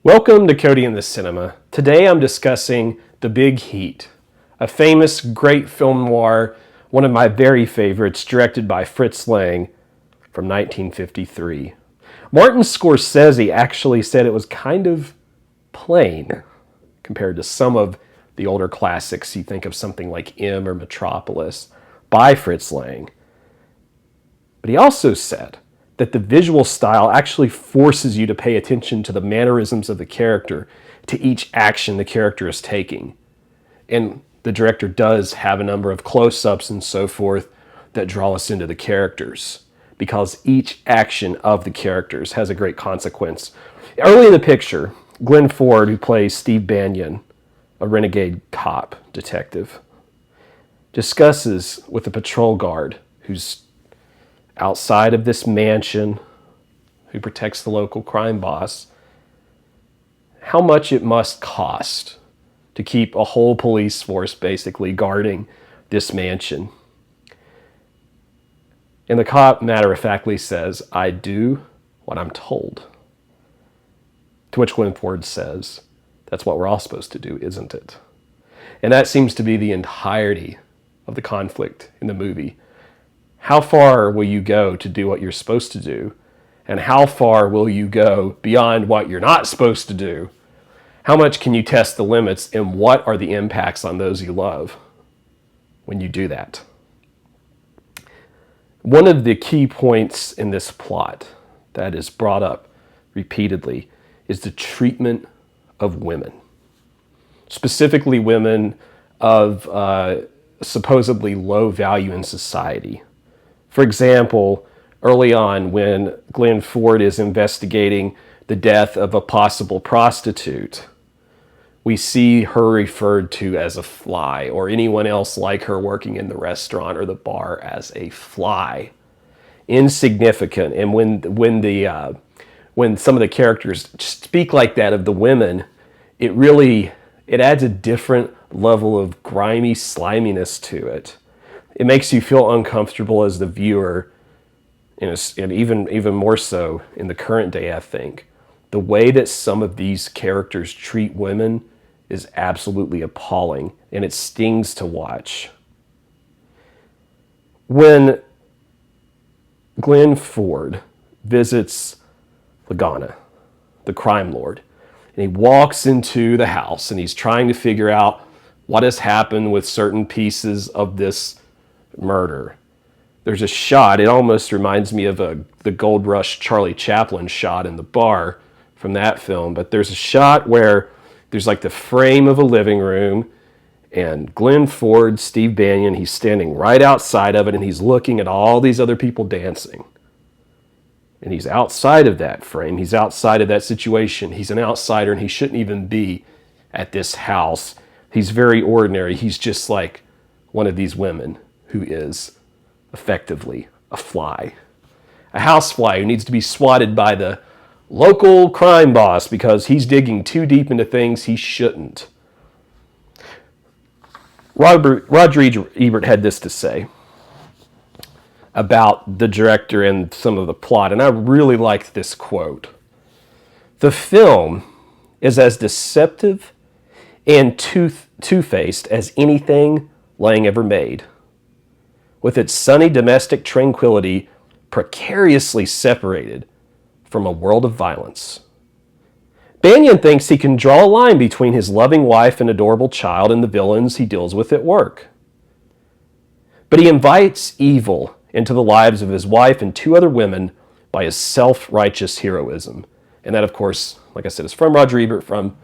Welcome to Cody in the Cinema. Today I'm discussing The Big Heat, a famous, great film noir, one of my very favorites, directed by Fritz Lang from 1953. Martin Scorsese actually said it was kind of plain compared to some of the older classics. You think of something like M or Metropolis by Fritz Lang. But he also said that the visual style actually forces you to pay attention to the mannerisms of the character, to each action the character is taking. And the director does have a number of close-ups and so forth that draw us into the characters, because each action of the characters has a great consequence. Early in the picture, Glenn Ford, who plays Steve Banyan, a renegade cop detective, discusses with a patrol guard who's outside of this mansion, who protects the local crime boss, how much it must cost to keep a whole police force basically guarding this mansion. And the cop matter-of-factly says, "I do what I'm told." To which Glenn Ford says, "That's what we're all supposed to do, isn't it?" And that seems to be the entirety of the conflict in the movie. How far will you go to do what you're supposed to do? And how far will you go beyond what you're not supposed to do? How much can you test the limits, and what are the impacts on those you love when you do that? One of the key points in this plot that is brought up repeatedly is the treatment of women, specifically women of supposedly low value in society. For example, early on when Glenn Ford is investigating the death of a possible prostitute, we see her referred to as a fly, or anyone else like her working in the restaurant or the bar as a fly. Insignificant. And when some of the characters speak like that of the women, it adds a different level of grimy sliminess to it. It makes you feel uncomfortable as the viewer, and even more so in the current day, I think. The way that some of these characters treat women is absolutely appalling, and it stings to watch. When Glenn Ford visits Lagana, the crime lord, and he walks into the house and he's trying to figure out what has happened with certain pieces of this murder. There's a shot, it almost reminds me of the Gold Rush Charlie Chaplin shot in the bar from that film, but there's a shot where there's like the frame of a living room, and Glenn Ford, Steve Banyan, he's standing right outside of it, and he's looking at all these other people dancing. And he's outside of that frame, he's outside of that situation, he's an outsider, and he shouldn't even be at this house. He's very ordinary, he's just like one of these women who is effectively a fly. A housefly who needs to be swatted by the local crime boss because he's digging too deep into things he shouldn't. Roger Ebert had this to say about the director and some of the plot, and I really liked this quote. "The film is as deceptive and two-faced as anything Lang ever made, with its sunny domestic tranquility precariously separated from a world of violence. Banyan thinks he can draw a line between his loving wife and adorable child and the villains he deals with at work. But he invites evil into the lives of his wife and two other women by his self-righteous heroism." And that, of course, like I said, is from Roger Ebert, from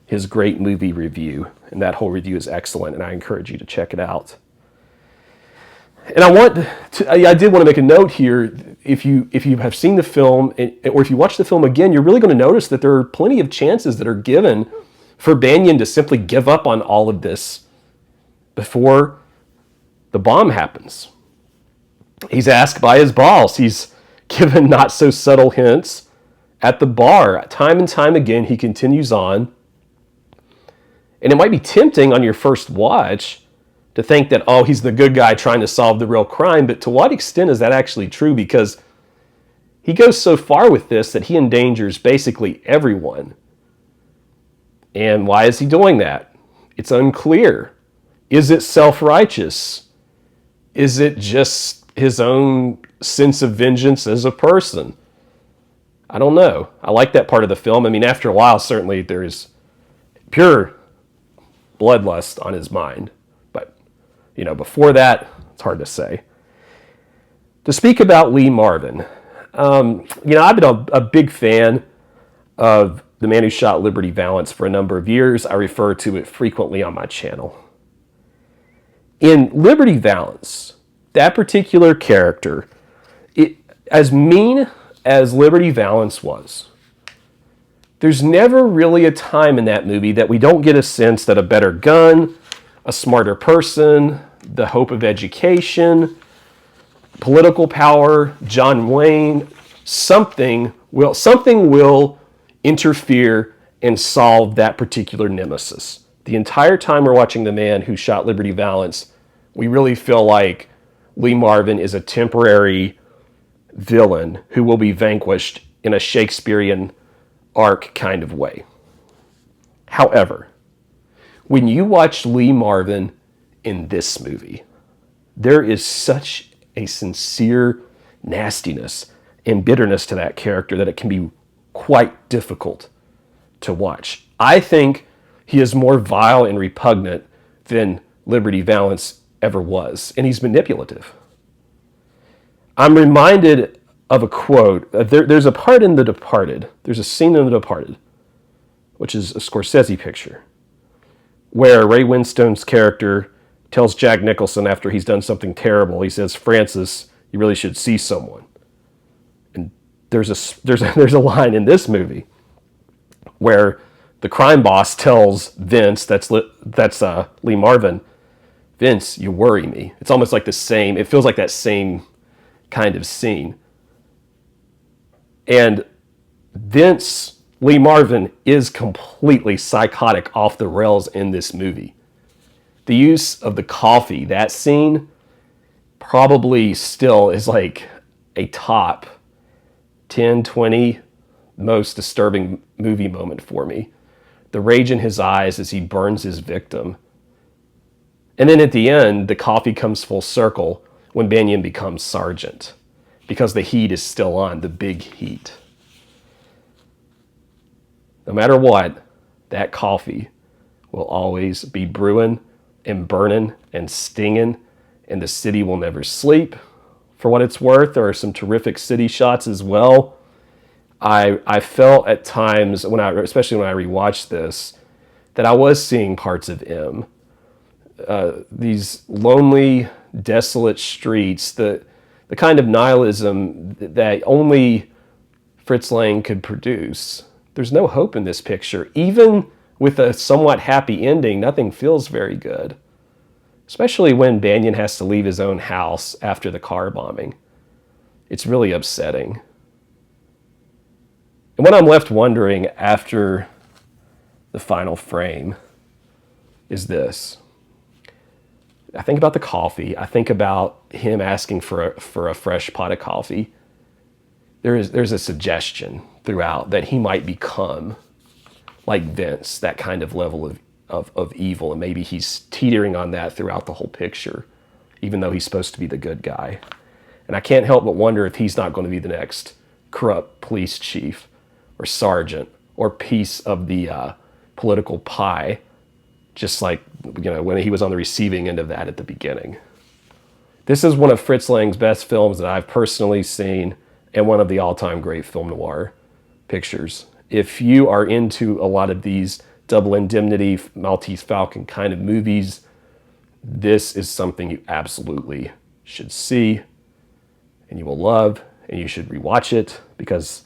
his great movie review. And that whole review is excellent, and I encourage you to check it out. And I did want to make a note here. If you have seen the film, or if you watch the film again, you're really going to notice that there are plenty of chances that are given for Banyan to simply give up on all of this before the bomb happens. He's asked by his boss. He's given not so subtle hints at the bar. Time and time again, he continues on. And it might be tempting on your first watch to think that, oh, he's the good guy trying to solve the real crime, but to what extent is that actually true? Because he goes so far with this that he endangers basically everyone And why is he doing that? It's unclear. Is it self-righteous? Is it just his own sense of vengeance as a person? I don't know. I like that part of the film. I mean, after a while, certainly there's pure bloodlust on his mind. But, before that, it's hard to say. To speak about Lee Marvin, I've been a big fan of The Man Who Shot Liberty Valance for a number of years. I refer to it frequently on my channel. In Liberty Valance, that particular character, as mean as Liberty Valance was, there's never really a time in that movie that we don't get a sense that a better gun, a smarter person, the hope of education, political power, John Wayne, something will interfere and solve that particular nemesis. The entire time we're watching The Man Who Shot Liberty Valance, we really feel like Lee Marvin is a temporary villain who will be vanquished in a Shakespearean arc kind of way. However, when you watch Lee Marvin in this movie, there is such a sincere nastiness and bitterness to that character that it can be quite difficult to watch. I think he is more vile and repugnant than Liberty Valance ever was, and he's manipulative. I'm reminded of a quote. There's a part in The Departed, there's a scene in The Departed, which is a Scorsese picture, where Ray Winstone's character tells Jack Nicholson after he's done something terrible, he says, "Francis, you really should see someone." And there's a line in this movie where the crime boss tells Vince, that's Lee Marvin, "Vince, you worry me." It's almost like it feels like that same kind of scene. And Lee Marvin is completely psychotic, off the rails in this movie. The use of the coffee, that scene, probably still is like a top 10, 20 most disturbing movie moment for me. The rage in his eyes as he burns his victim. And then at the end, the coffee comes full circle when Banyan becomes sergeant, because the heat is still on, the big heat. No matter what, that coffee will always be brewing and burning and stinging, and the city will never sleep. For what it's worth, there are some terrific city shots as well. I felt at times, especially when I rewatched this, that I was seeing parts of M. These lonely, desolate streets, the kind of nihilism that only Fritz Lang could produce. There's no hope in this picture. Even with a somewhat happy ending, nothing feels very good. Especially when Banyan has to leave his own house after the car bombing. It's really upsetting. And what I'm left wondering after the final frame is this. I think about the coffee. I think about him asking for a fresh pot of coffee. There's a suggestion throughout that he might become like Vince, that kind of level of evil, and maybe he's teetering on that throughout the whole picture, even though he's supposed to be the good guy. And I can't help but wonder if he's not going to be the next corrupt police chief or sergeant or piece of the political pie, just like when he was on the receiving end of that at the beginning. This is one of Fritz Lang's best films that I've personally seen, and one of the all-time great film noir pictures. If you are into a lot of these Double Indemnity, Maltese Falcon kind of movies, this is something you absolutely should see, and you will love, and you should rewatch it, because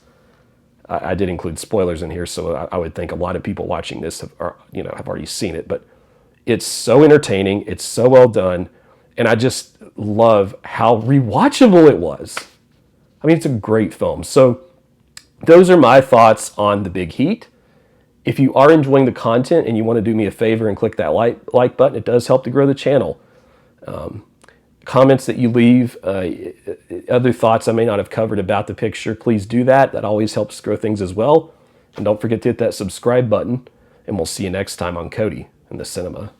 I did include spoilers in here, so I would think a lot of people watching this have already seen it, but it's so entertaining, it's so well done, and I just love how rewatchable it was. I mean, it's a great film. So those are my thoughts on The Big Heat. If you are enjoying the content and you want to do me a favor and click that like button, it does help to grow the channel. Comments that you leave, other thoughts I may not have covered about the picture, please do that. That always helps grow things as well. And don't forget to hit that subscribe button. and we'll see you next time on Cody in the Cinema.